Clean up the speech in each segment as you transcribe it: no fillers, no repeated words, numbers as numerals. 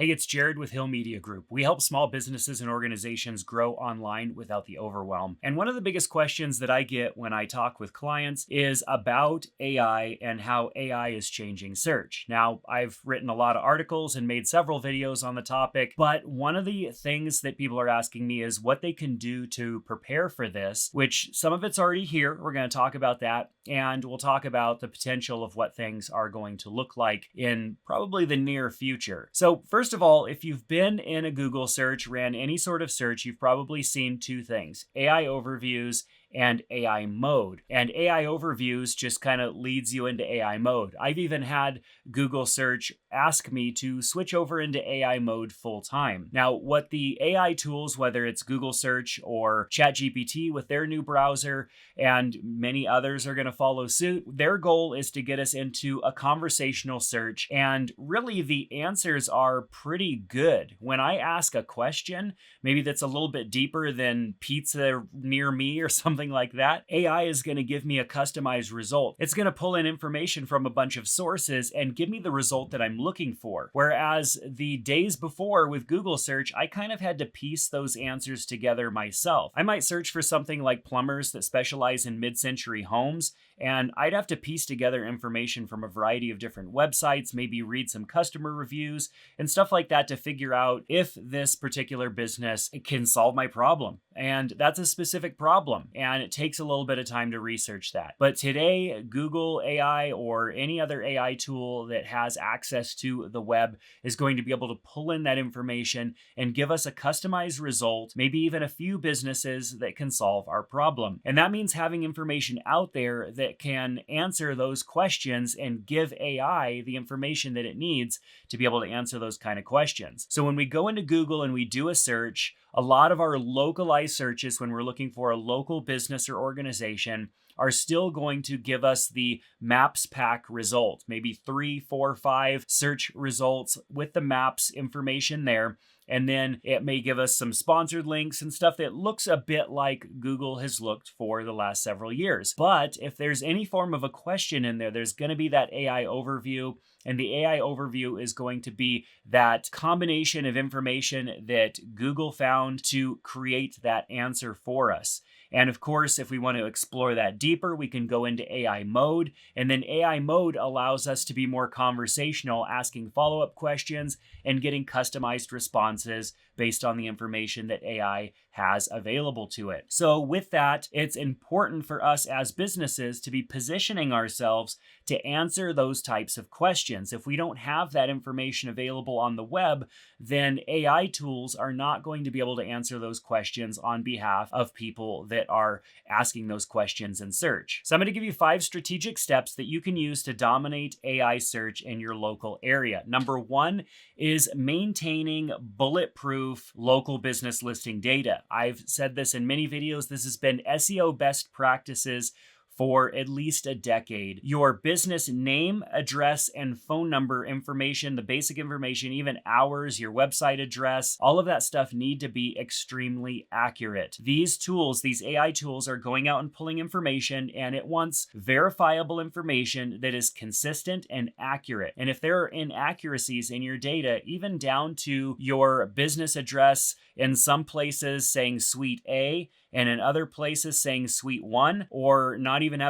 Hey, it's Jared with Hill Media Group. We help small businesses and organizations grow online without the overwhelm. And one of the biggest questions that I get when I talk with clients is about AI and how AI is changing search. Now, I've written a lot of articles and made several videos on the topic, but one of the things that people are asking me is what they can do to prepare for this, which some of it's already here. We're going to talk about that, and we'll talk about the potential of what things are going to look like in probably the near future. So first of all, if you've been in a Google search, ran any sort of search, you've probably seen two things: AI overviews and AI mode. And AI overviews just kind of leads you into AI mode. I've even had Google search ask me to switch over into AI mode full time. Now, what the AI tools, whether it's Google search or ChatGPT with their new browser, and many others are going to follow suit, their goal is to get us into a conversational search. And really, the answers are pretty good. When I ask a question, maybe that's a little bit deeper than pizza near me or something like that, AI is going to give me a customized result. It's going to pull in information from a bunch of sources and give me the result that I'm looking for. Whereas the days before with Google search, I kind of had to piece those answers together myself. I might search for something like plumbers that specialize in mid-century homes, and I'd have to piece together information from a variety of different websites, maybe read some customer reviews and stuff like that to figure out if this particular business can solve my problem. And that's a specific problem, and it takes a little bit of time to research that. But today, Google AI or any other AI tool that has access to the web is going to be able to pull in that information and give us a customized result, maybe even a few businesses that can solve our problem. And that means having information out there that can answer those questions and give AI the information that it needs to be able to answer those kind of questions. So when we go into Google and we do a search, a lot of our localized searches, when we're looking for a local business or organization, are still going to give us the maps pack result, maybe 3, 4, 5 search results with the maps information there. And then it may give us some sponsored links and stuff that looks a bit like Google has looked for the last several years. But if there's any form of a question in there, there's going to be that AI overview. And the AI overview is going to be that combination of information that Google found to create that answer for us. And of course, if we want to explore that deeper, we can go into AI mode. And then AI mode allows us to be more conversational, asking follow-up questions and getting customized responses based on the information that AI has available to it. So with that, it's important for us as businesses to be positioning ourselves to answer those types of questions. If we don't have that information available on the web, then AI tools are not going to be able to answer those questions on behalf of people that are asking those questions in search. So I'm going to give you 5 strategic steps that you can use to dominate AI search in your local area. Number 1 is maintaining bulletproof local business listing data. I've said this in many videos. This has been SEO best practices for at least a decade. Your business name, address, and phone number information, the basic information, even hours, your website address, all of that stuff need to be extremely accurate. These tools, these AI tools, are going out and pulling information, and it wants verifiable information that is consistent and accurate. And if there are inaccuracies in your data, even down to your business address, in some places saying Suite A, and in other places saying Suite 1, or not even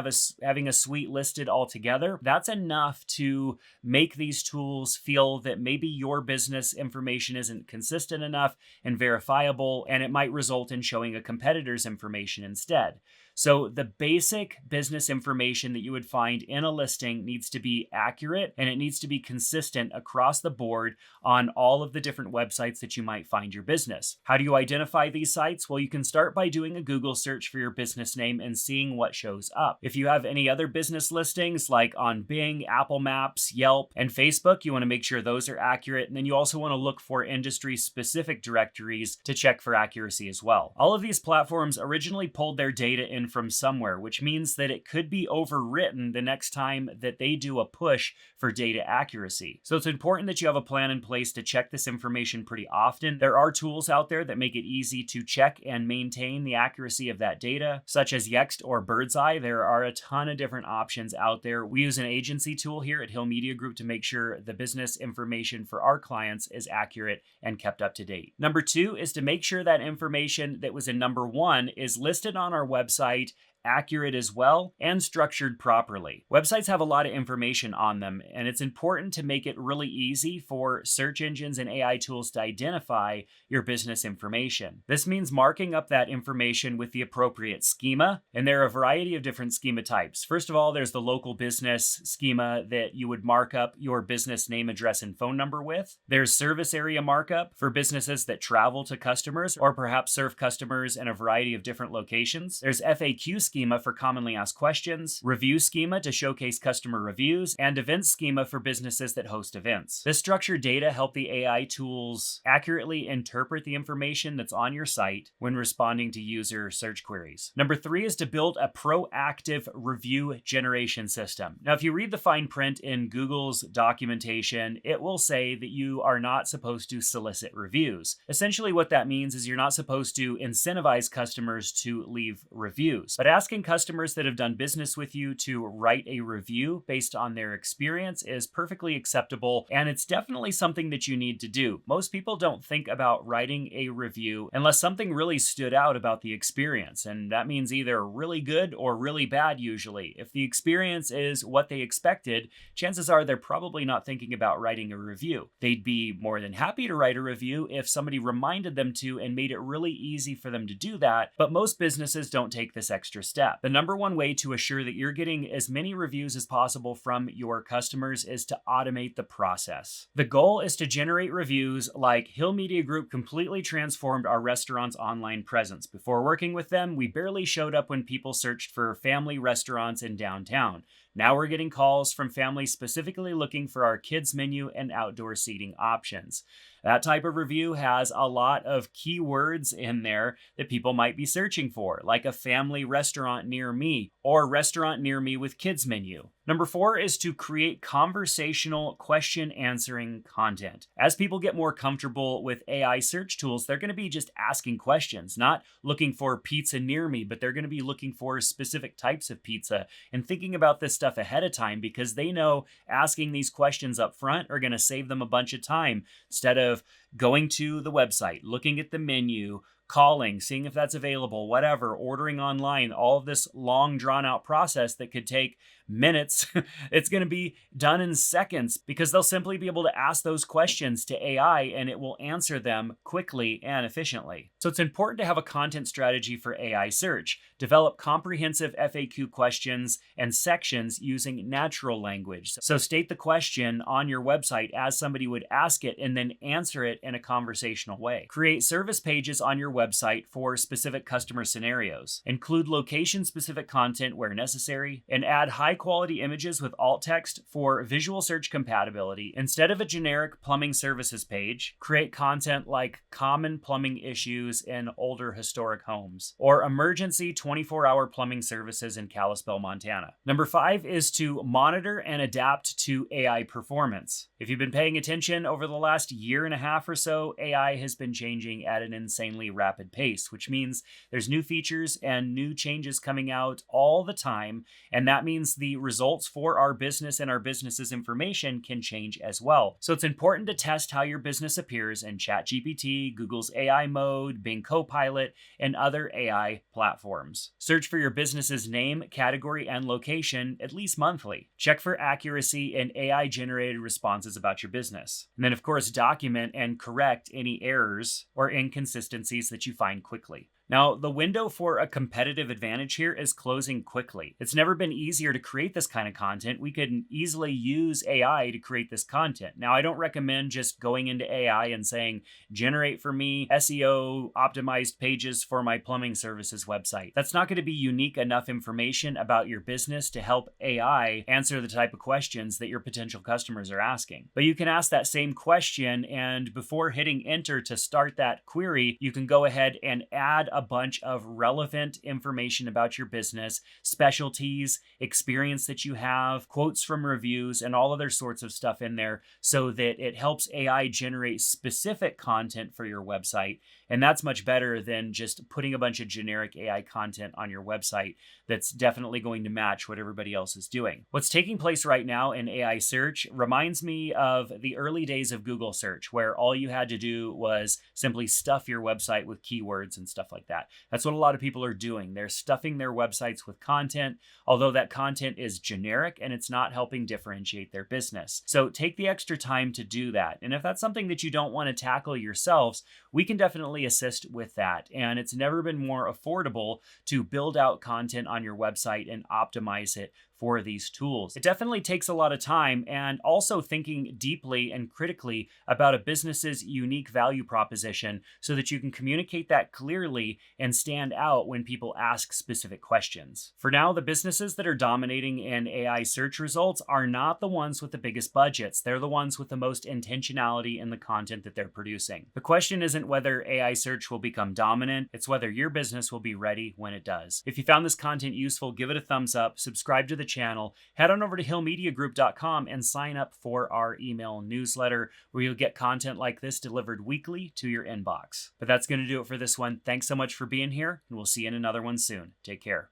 having a suite listed altogether, that's enough to make these tools feel that maybe your business information isn't consistent enough and verifiable, and it might result in showing a competitor's information instead. So the basic business information that you would find in a listing needs to be accurate, and it needs to be consistent across the board on all of the different websites that you might find your business. How do you identify these sites? Well, you can start by doing a Google search for your business name and seeing what shows up. If you have any other business listings like on Bing, Apple Maps, Yelp, and Facebook, you want to make sure those are accurate. And then you also want to look for industry-specific directories to check for accuracy as well. All of these platforms originally pulled their data in in from somewhere, which means that it could be overwritten the next time that they do a push for data accuracy. So it's important that you have a plan in place to check this information pretty often. There are tools out there that make it easy to check and maintain the accuracy of that data, such as Yext or Birdseye. There are a ton of different options out there. We use an agency tool here at Hill Media Group to make sure the business information for our clients is accurate and kept up to date. Number 2 is to make sure that information that was in number 1 is listed on our website accurate as well and structured properly. Websites have a lot of information on them, and it's important to make it really easy for search engines and AI tools to identify your business information. This means marking up that information with the appropriate schema, and there are a variety of different schema types. First of all, there's the local business schema that you would mark up your business name, address, and phone number with. There's service area markup for businesses that travel to customers or perhaps serve customers in a variety of different locations. There's FAQ schema for commonly asked questions, review schema to showcase customer reviews, and events schema for businesses that host events. This structured data help the AI tools accurately interpret the information that's on your site when responding to user search queries. Number 3 is to build a proactive review generation system. Now, if you read the fine print in Google's documentation, it will say that you are not supposed to solicit reviews. Essentially, what that means is you're not supposed to incentivize customers to leave reviews, but asking customers that have done business with you to write a review based on their experience is perfectly acceptable, and it's definitely something that you need to do. Most people don't think about writing a review unless something really stood out about the experience, and that means either really good or really bad usually. If the experience is what they expected, chances are they're probably not thinking about writing a review. They'd be more than happy to write a review if somebody reminded them to and made it really easy for them to do that, but most businesses don't take this extra step. The number one way to assure that you're getting as many reviews as possible from your customers is to automate the process. The goal is to generate reviews like Hill Media Group completely transformed our restaurant's online presence. Before working with them, we barely showed up when people searched for family restaurants in downtown. Now we're getting calls from families specifically looking for our kids menu and outdoor seating options. That type of review has a lot of keywords in there that people might be searching for, like a family restaurant near me or restaurant near me with kids menu. Number 4 is to create conversational question answering content. As people get more comfortable with AI search tools, they're going to be just asking questions, not looking for pizza near me, but they're going to be looking for specific types of pizza and thinking about this stuff ahead of time because they know asking these questions up front are going to save them a bunch of time instead of going to the website, looking at the menu, calling, seeing if that's available, whatever, ordering online, all of this long drawn out process that could take minutes. It's going to be done in seconds because they'll simply be able to ask those questions to AI and it will answer them quickly and efficiently. So it's important to have a content strategy for AI search. Develop comprehensive FAQ questions and sections using natural language. So state the question on your website as somebody would ask it and then answer it in a conversational way. Create service pages on your website for specific customer scenarios. Include location-specific content where necessary, and add high-quality images with alt text for visual search compatibility. Instead of a generic plumbing services page, create content like common plumbing issues in older historic homes or emergency 24-hour plumbing services in Kalispell, Montana. Number 5 is to monitor and adapt to AI performance. If you've been paying attention over the last year and a half or so, AI has been changing at an insanely rapid pace, which means there's new features and new changes coming out all the time, and that means the results for our business and our business's information can change as well. So it's important to test how your business appears in ChatGPT, Google's AI Mode, Bing Copilot, and other AI platforms. Search for your business's name, category, and location at least monthly. Check for accuracy and AI-generated responses about your business. And then, of course, document and correct any errors or inconsistencies that you find quickly. Now, the window for a competitive advantage here is closing quickly. It's never been easier to create this kind of content. We could easily use AI to create this content. Now, I don't recommend just going into AI and saying, generate for me SEO optimized pages for my plumbing services website. That's not going to be unique enough information about your business to help AI answer the type of questions that your potential customers are asking. But you can ask that same question, and before hitting enter to start that query, you can go ahead and add a a bunch of relevant information about your business, specialties, experience that you have, quotes from reviews, and all other sorts of stuff in there so that it helps AI generate specific content for your website. And that's much better than just putting a bunch of generic AI content on your website that's definitely going to match what everybody else is doing. What's taking place right now in AI search reminds me of the early days of Google search, where all you had to do was simply stuff your website with keywords and stuff like that. That's what a lot of people are doing. They're stuffing their websites with content, although that content is generic and it's not helping differentiate their business. So take the extra time to do that. And if that's something that you don't want to tackle yourselves, we can definitely assist with that. And it's never been more affordable to build out content on your website and optimize it for these tools. It definitely takes a lot of time, and also thinking deeply and critically about a business's unique value proposition so that you can communicate that clearly and stand out when people ask specific questions. For now, the businesses that are dominating in AI search results are not the ones with the biggest budgets. They're the ones with the most intentionality in the content that they're producing. The question isn't whether AI search will become dominant, it's whether your business will be ready when it does. If you found this content useful, give it a thumbs up, subscribe to the channel, head on over to hillmediagroup.com and sign up for our email newsletter where you'll get content like this delivered weekly to your inbox. But that's going to do it for this one. Thanks so much for being here, and we'll see you in another one soon. Take care.